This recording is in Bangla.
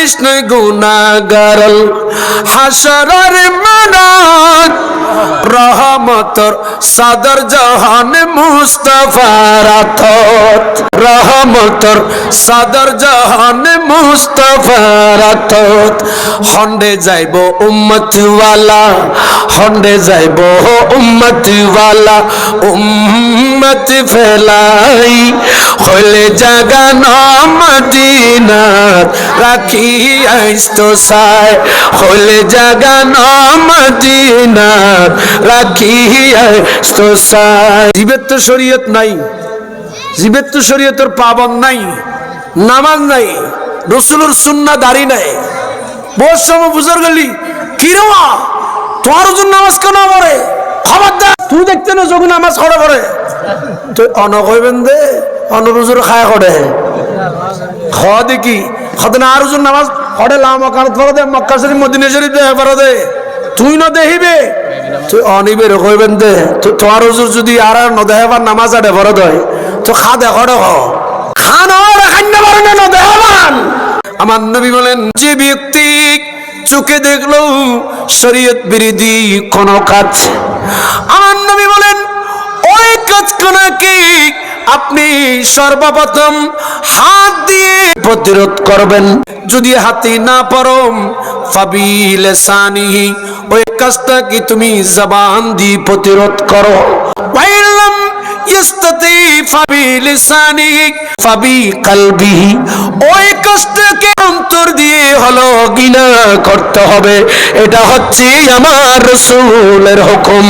করিস নাই গুনাহগার হাসরের মানত রহমতর সাদর জাহান মুস্তাফার আতত রহমতর সাদর জাহান মুস্তাফার আতত হন্ডে যাইব উম্মতওয়ালা হন্ডে যাইব উম্মতওয়ালা উম্মত ফেলাই হইলে জাগা না মদিনাত রাখি আইsto সাই হইলে জাগা না মদিনাত রাখি আইsto সাই জীবের তো শরীয়ত নাই জীবের তো শরীয়তের পাবন নাই নামাজ নাই রাসূলের সুন্নাহ দাঁড়ি নাই বহুত সময় বুঝার গলি কি রে তোর জন্য নামাজ কেন পড়ে খবরদার তুই দেখতে না যখন নামাজ পড়ে পড়ে তুই অনকইবেন দে অনরুজুর খায় করে খ দেখি খদনা আর হুজুর নামাজ পড়ে লাম কারত পড়ে দে মক্কা শরীফ মদিনা শরীফ দে পড়ে দে তুই না দেখিবে তুই অনিবে কইবেন দে তো তোর হুজুর যদি আর ন দেখাবার নামাজ আড়ে পড়ে দেয় তো খা দেখো দেখো খান আর খান না পারে না দেখাবান আমার নবী বলেন যে ব্যক্তি চোখে দেখলো শরীয়ত বিরোধী কোন কাজ আমার নবী বলেন ওই কাজ কোন কি আপনি সর্বপ্রথম হাত দিয়ে প্রতিরোধ করবেন যদি হাতে না পারোম ফাবিলিসানিহি ওই কাজটা কি তুমি জবান দিয়ে প্রতিরোধ করো ওয়াইলাম ইস্তাতি ফাবিলিসানিহি ফাবিকলবিহি ওই কাজটাকে অন্তর দিয়ে হলো গিনা করতে হবে এটা হচ্ছে আমার রাসূলের হুকুম।